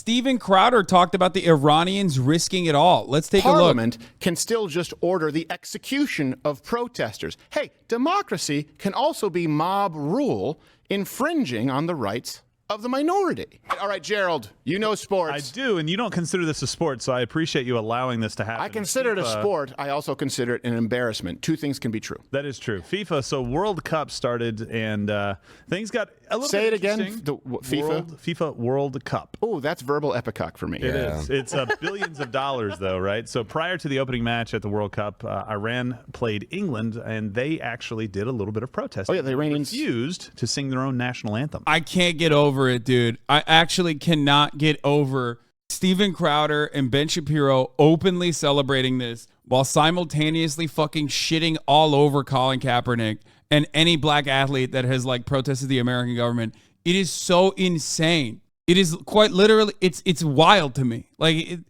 Steven Crowder talked about the Iranians risking it all. Let's take a look. Parliament can still just order the execution of protesters. Hey, democracy can also be mob rule, infringing on the rights of the minority. All right, Gerald, you know sports. I do, and you don't consider this a sport, so I appreciate you allowing this to happen. I consider it a sport. I also consider it an embarrassment. Two things can be true. That is true. FIFA, so World Cup started, and things got a little Say bit it again, interesting. FIFA? FIFA World Cup. Oh, that's verbal epicock for me. It is. It's billions of dollars, though, right? So prior to the opening match at the World Cup, Iran played England, and they actually did a little bit of protesting. Oh, yeah, the Iranians refused to sing their own national anthem. I can't get over it, dude. I actually cannot get over Steven Crowder and Ben Shapiro openly celebrating this while simultaneously fucking shitting all over Colin Kaepernick and any black athlete that has like protested the American government. It is so insane. It is quite literally, it's wild to me. Like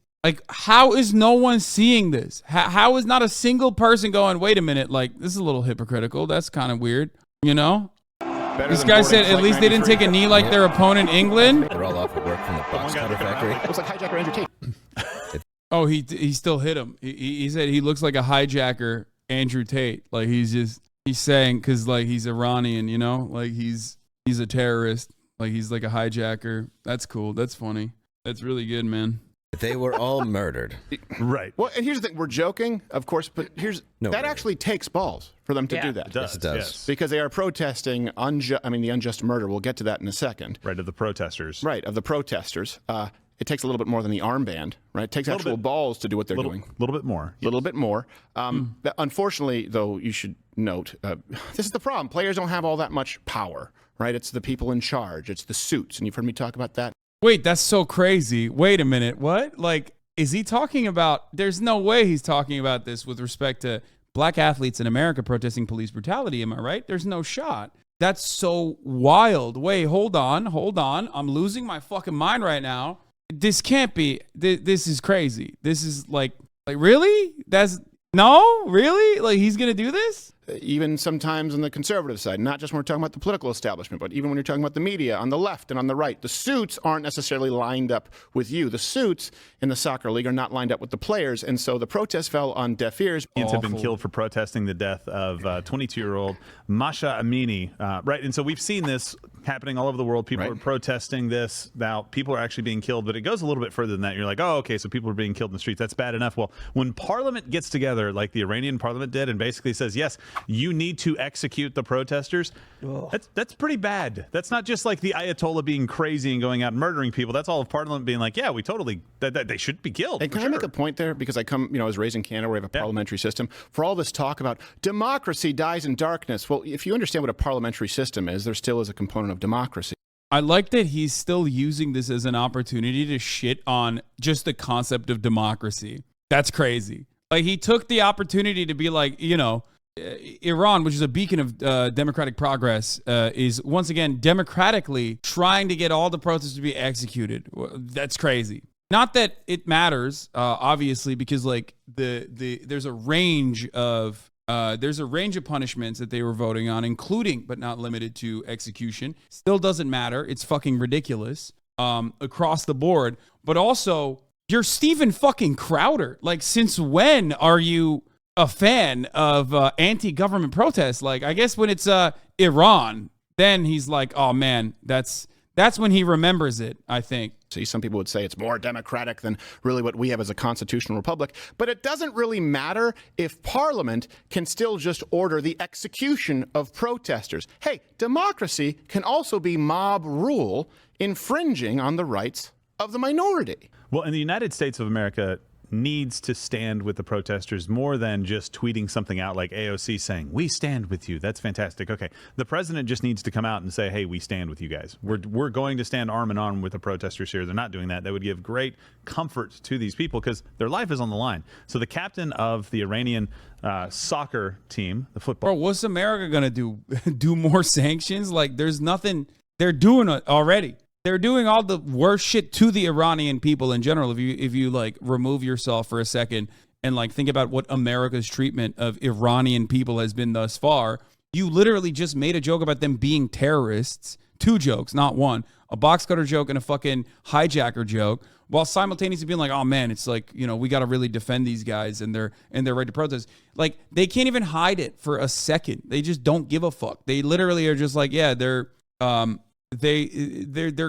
how is no one seeing this? How is not a single person going, wait a minute, like this is a little hypocritical. That's kind of weird, you know? This guy said at least they didn't take a knee like their opponent, England. They're all off at work from the box cutter factory. Looks like hijacker Andrew Tate. Oh, he still hit him. He said he looks like a hijacker, Andrew Tate. Like he's saying because like he's Iranian, you know, like he's a terrorist. Like he's like a hijacker. That's cool. That's funny. That's really good, man. They were all murdered. Right. Well, and here's the thing. We're joking, of course, but that actually takes balls for them to do that. It does. Yes, it does. Yes. Because they are protesting the unjust murder. We'll get to that in a second. Right, of the protesters. Right, of the protesters. It takes a little bit more than the armband, right? It takes actual balls to do what they're doing. A little bit more. A little bit more. Unfortunately, though, you should note, this is the problem. Players don't have all that much power, right? It's the people in charge. It's the suits. And you've heard me talk about that. Wait, that's so crazy. Wait a minute. What? Like, is he talking about, there's no way he's talking about this with respect to black athletes in America protesting police brutality. Am I right? There's no shot. That's so wild. Wait, hold on. I'm losing my fucking mind right now. This can't be, this is crazy. This is like really? Really? Like he's going to do this? Even sometimes on the conservative side, not just when we're talking about the political establishment, but even when you're talking about the media on the left and on the right, the suits aren't necessarily lined up with you. The suits in the soccer league are not lined up with the players, and so the protest fell on deaf ears. Have been killed for protesting the death of 22-year-old Masha Amini, right? And so we've seen this happening all over the world. People are protesting this. Now, people are actually being killed, but it goes a little bit further than that. You're like, oh, okay, so people are being killed in the streets. That's bad enough. Well, when Parliament gets together, like the Iranian Parliament did, and basically says, yes, you need to execute the protesters, that's pretty bad. That's not just like the Ayatollah being crazy and going out and murdering people. That's all of Parliament being like, yeah, we totally, they should be killed. And can I make a point there? Because I was raised in Canada where we have a parliamentary system. For all this talk about democracy dies in darkness, well, if you understand what a parliamentary system is, there still is a component of democracy. I like that he's still using this as an opportunity to shit on just the concept of democracy. That's crazy. Like he took the opportunity to be like, you know, Iran, which is a beacon of democratic progress, is once again democratically trying to get all the protests to be executed. That's crazy. Not that it matters, obviously, because like there's a range of punishments that they were voting on, including but not limited to execution. Still doesn't matter. It's fucking ridiculous across the board. But also, you're Steven fucking Crowder. Like, since when are you a fan of anti-government protests? Like, I guess when it's Iran, then he's like, oh man, that's when he remembers it, I think. See, some people would say it's more democratic than really what we have as a constitutional republic, but it doesn't really matter if Parliament can still just order the execution of protesters. Hey, democracy can also be mob rule, infringing on the rights of the minority. Well, in the United States of America needs to stand with the protesters more than just tweeting something out like AOC saying, we stand with you. That's fantastic. Okay. The president just needs to come out and say, hey, we stand with you guys. We're going to stand arm in arm with the protesters here. They're not doing that. That would give great comfort to these people because their life is on the line. So the captain of the Iranian soccer team, the football. Bro, what's America going to do? Do more sanctions? Like, there's nothing. They're doing it already. They're doing all the worst shit to the Iranian people in general. If you like remove yourself for a second and like think about what America's treatment of Iranian people has been thus far, you literally just made a joke about them being terrorists. 2 jokes, not one, a box cutter joke and a fucking hijacker joke, while simultaneously being like, oh man, it's like, you know, we got to really defend these guys and their right to protest. Like, they can't even hide it for a second. They just don't give a fuck. They literally are just like, yeah, their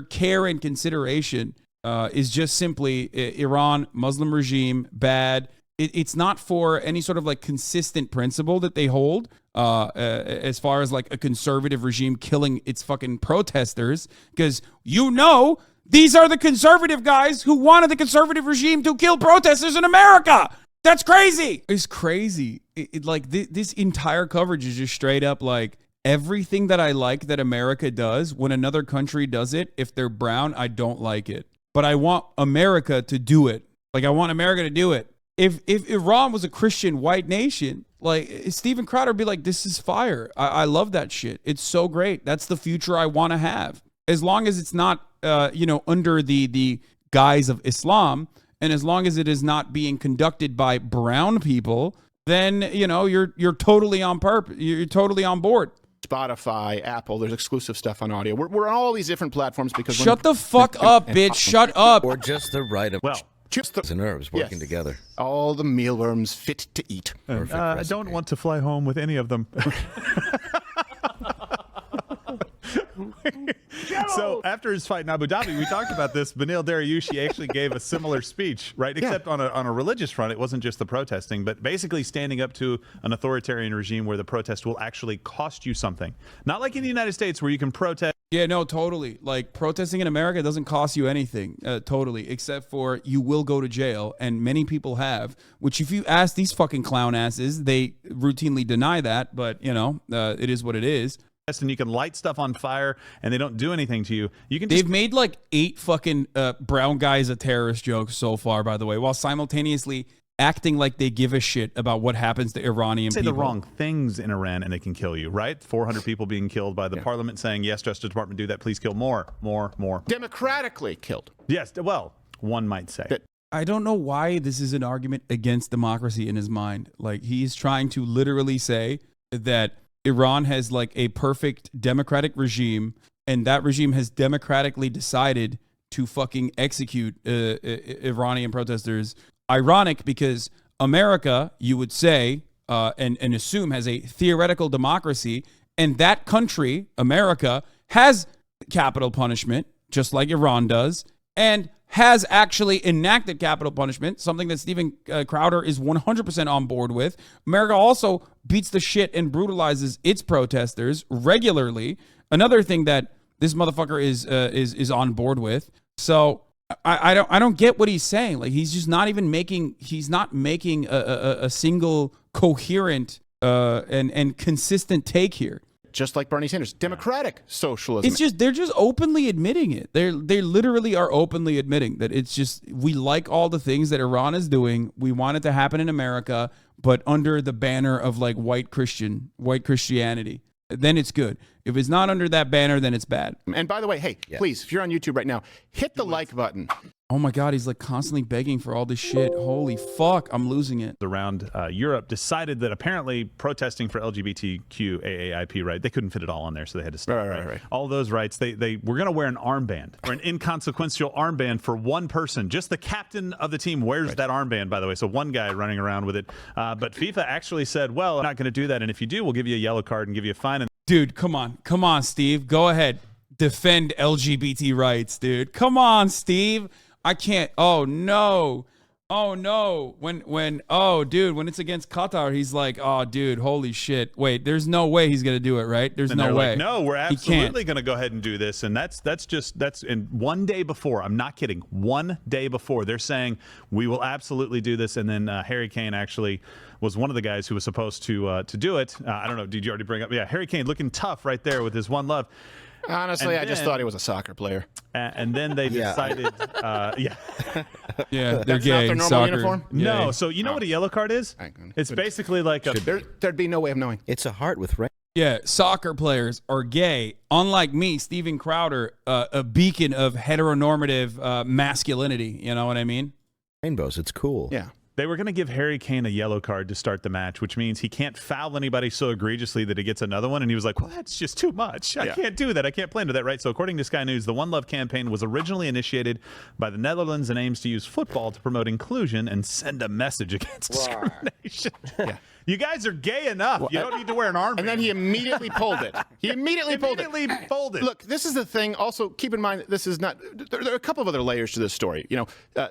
care and consideration is just simply Iran, Muslim regime, bad. It's not for any sort of like consistent principle that they hold as far as like a conservative regime killing its fucking protesters, because you know these are the conservative guys who wanted the conservative regime to kill protesters in America. That's crazy. It's crazy. This entire coverage is just straight up like, everything that I like that America does, when another country does it, if they're brown, I don't like it. But I want America to do it. Like, I want America to do it. If Iran was a Christian white nation, like, Steven Crowder would be like, this is fire. I love that shit. It's so great. That's the future I want to have. As long as it's not, under the guise of Islam, and as long as it is not being conducted by brown people, then, you know, you're totally on purpose. You're totally on board. Spotify, Apple, there's exclusive stuff on audio. We're on all these different platforms because... Shut the fuck up, bitch. Shut up. Or just the right of... Well, just the nerves working together. All the mealworms fit to eat. I don't want to fly home with any of them. So after his fight in Abu Dhabi, we talked about this. Benil Dariushi actually gave a similar speech, right? Except on a religious front. It wasn't just the protesting, but basically standing up to an authoritarian regime where the protest will actually cost you something. Not like in the United States where you can protest. Yeah, no, totally. Like, protesting in America doesn't cost you anything, totally, except for you will go to jail, and many people have, which if you ask these fucking clown asses, they routinely deny that, but, you know, it is what it is. And you can light stuff on fire and they don't do anything to you. They've made like 8 fucking brown guys a terrorist jokes so far, by the way, while simultaneously acting like they give a shit about what happens to Iranian people. Say the wrong things in Iran and they can kill you, right? 400 people being killed by the parliament saying, yes, Justice Department, do that. Please kill more. Democratically killed. Yes, well, one might say. I don't know why this is an argument against democracy in his mind. Like, he's trying to literally say that Iran has like a perfect democratic regime, and that regime has democratically decided to fucking execute Iranian protesters. Ironic, because America, you would say, and assume, has a theoretical democracy, and that country, America, has capital punishment, just like Iran does, and has actually enacted capital punishment, something that Steven Crowder is 100% on board with. America also beats the shit and brutalizes its protesters regularly. Another thing that this motherfucker is on board with. So I don't get what he's saying. Like, he's just not even making a single coherent and consistent take here. Just like Bernie Sanders, democratic socialism. It's just, they're just openly admitting it. They literally are openly admitting that it's just, we like all the things that Iran is doing. We want it to happen in America, but under the banner of like white Christianity. Then it's good. If it's not under that banner, then it's bad. And by the way, hey, please, if you're on YouTube right now, hit the like button. Oh my God, he's like constantly begging for all this shit. Holy fuck, I'm losing it. Around Europe decided that apparently protesting for LGBTQ AAIP, right? They couldn't fit it all on there, so they had to stop. Right. All those rights, they were going to wear an armband, or an inconsequential armband for one person. Just the captain of the team wears that armband, by the way. So one guy running around with it. But FIFA actually said, well, we're not going to do that. And if you do, we'll give you a yellow card and give you a fine. Dude, come on, Steve. Go ahead. Defend LGBT rights, dude. Come on, Steve. I can't. Oh no. When it's against Qatar, he's like, oh dude, holy shit. Wait, there's no way he's gonna do it, right? There's no way. Like, no, we're absolutely gonna go ahead and do this. And that's and one day before, I'm not kidding, one day before, they're saying we will absolutely do this. And then Harry Kane actually was one of the guys who was supposed to do it. I don't know, did you already bring up? Yeah, Harry Kane looking tough right there with his one love. Honestly, I just thought he was a soccer player. And then they decided, they're That's gay. not their normal Soccer. uniform? No, so you know what a yellow card is? It's basically like a... There'd be no way of knowing. It's a heart with rain. Yeah, soccer players are gay. Unlike me, Steven Crowder, a beacon of heteronormative masculinity. You know what I mean? Rainbows, it's cool. Yeah. They were going to give Harry Kane a yellow card to start the match, which means he can't foul anybody so egregiously that he gets another one. And he was like, well, that's just too much. I can't do that. I can't play into that, right? So according to Sky News, the One Love campaign was originally initiated by the Netherlands and aims to use football to promote inclusion and send a message against discrimination. You guys are gay enough. You don't need to wear an armband. And then he immediately pulled it. He immediately pulled it. Look, this is the thing. Also, keep in mind, this is not. There are a couple of other layers to this story.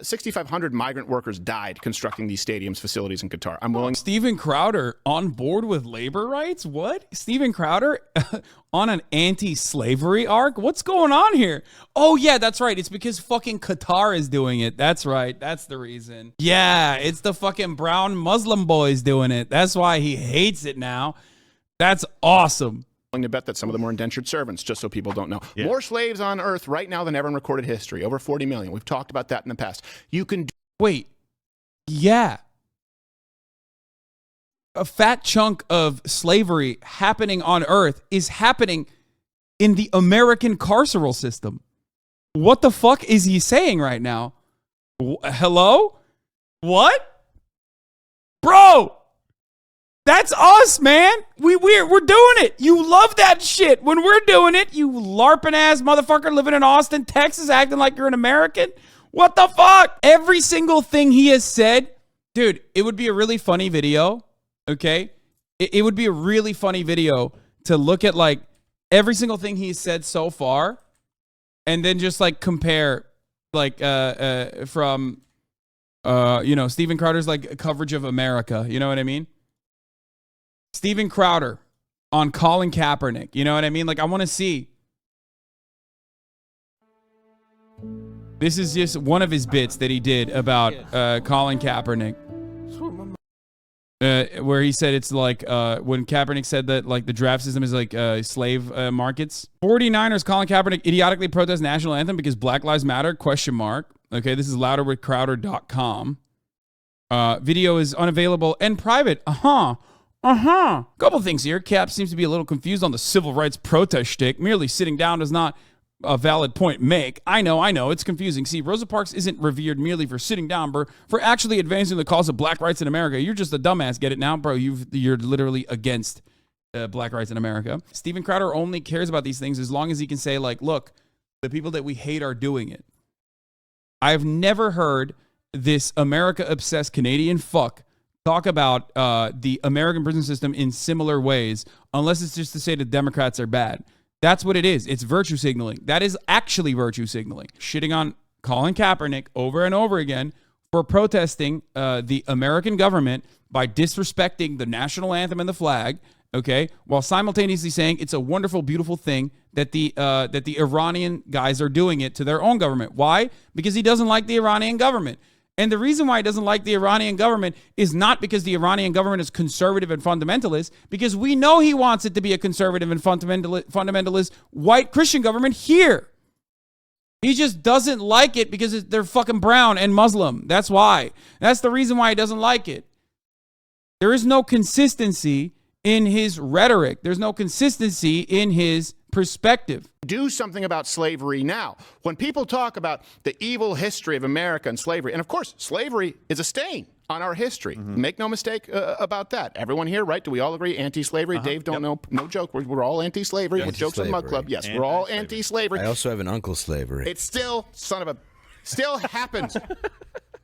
6,500 migrant workers died constructing these stadiums, facilities in Qatar. I'm willing. Steven Crowder on board with labor rights? What? Steven Crowder on an anti-slavery arc? What's going on here? Oh, yeah, that's right. It's because fucking Qatar is doing it. That's right. That's the reason. Yeah, it's the fucking brown Muslim boys doing it. That's why he hates it now. That's awesome. To bet that some of them were indentured servants, just so people don't know. More slaves on Earth right now than ever in recorded history. Over 40 million. We've talked about that in the past. You can... Wait. Yeah. A fat chunk of slavery happening on Earth is happening in the American carceral system. What the fuck is he saying right now? Hello? What? Bro! That's us, man. We're doing it. You love that shit. When we're doing it, you LARPing ass motherfucker living in Austin, Texas, acting like you're an American. What the fuck? Every single thing he has said, dude, it would be a really funny video, okay? It would be a really funny video to look at like every single thing he's said so far and then just like compare like from Steven Crowder's like coverage of America. You know what I mean? Steven Crowder on Colin Kaepernick. You know what I mean? Like, I want to see. This is just one of his bits that he did about Colin Kaepernick. Where he said it's like when Kaepernick said that like the draft system is like slave markets. 49ers Colin Kaepernick idiotically protest national anthem because Black Lives Matter? ? Okay, this is louderwithcrowder.com. Video is unavailable and private. Couple things here. Cap seems to be a little confused on the civil rights protest shtick. Merely sitting down does not a valid point make. I know. It's confusing. See, Rosa Parks isn't revered merely for sitting down, bro. For actually advancing the cause of black rights in America. You're just a dumbass. Get it now, bro? You're literally against black rights in America. Steven Crowder only cares about these things as long as he can say, like, look, the people that we hate are doing it. I've never heard this America-obsessed Canadian fuck talk about the American prison system in similar ways, unless it's just to say the Democrats are bad. That's what it is. It's virtue signaling. That is actually virtue signaling. Shitting on Colin Kaepernick over and over again for protesting the American government by disrespecting the national anthem and the flag, okay, while simultaneously saying it's a wonderful, beautiful thing that the Iranian guys are doing it to their own government. Why? Because he doesn't like the Iranian government. And the reason why he doesn't like the Iranian government is not because the Iranian government is conservative and fundamentalist, because we know he wants it to be a conservative and fundamentalist white Christian government here. He just doesn't like it because they're fucking brown and Muslim. That's why. That's the reason why he doesn't like it. There is no consistency in his rhetoric. There's no consistency in his perspective. Do something about slavery now. When people talk about the evil history of America and slavery, and of course, slavery is a stain on our history. Make no mistake about that. Everyone here, right? Do we all agree anti-slavery? Dave, don't know. No joke. We're all anti-slavery. With Jokes on the Mug Club. Yes, we're all anti-slavery. I also have an uncle slavery. It's still, still happens.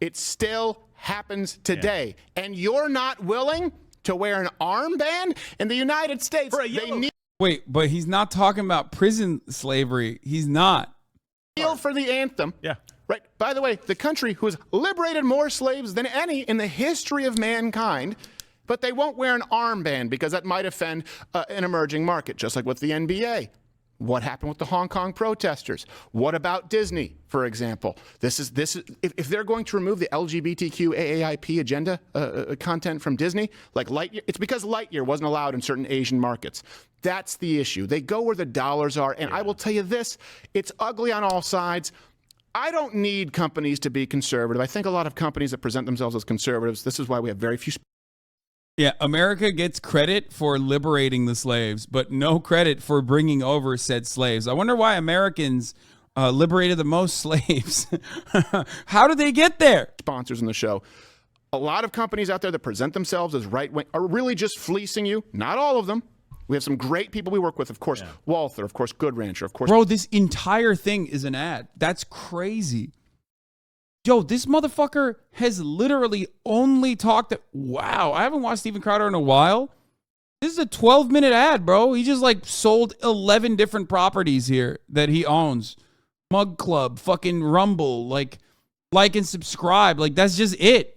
It still happens today. And you're not willing to wear an armband? In the United States, they need... Wait, but he's not talking about prison slavery. He's not. Kneel for the anthem. Yeah. Right. By the way, the country who has liberated more slaves than any in the history of mankind, but they won't wear an armband because that might offend an emerging market, just like with the NBA. What happened with the Hong Kong protesters? What about Disney, for example? This is if they're going to remove the LGBTQ AAIP agenda content from Disney, like Lightyear, it's because Lightyear wasn't allowed in certain Asian markets. That's the issue. They go where the dollars are, and I will tell you this, it's ugly on all sides. I don't need companies to be conservative. I think a lot of companies that present themselves as conservatives, this is why we have very few... Yeah, America gets credit for liberating the slaves, but no credit for bringing over said slaves. I wonder why Americans liberated the most slaves. How did they get there? Sponsors in the show. A lot of companies out there that present themselves as right-wing are really just fleecing you. Not all of them. We have some great people we work with, of course, Walther, of course, Good Rancher, of course. Bro, this entire thing is an ad. That's crazy. Yo, this motherfucker has literally only talked. Wow, I haven't watched Steven Crowder in a while. This is a 12-minute ad, bro. He just like sold 11 different properties here that he owns. Mug Club, fucking Rumble, like and subscribe. Like, that's just it.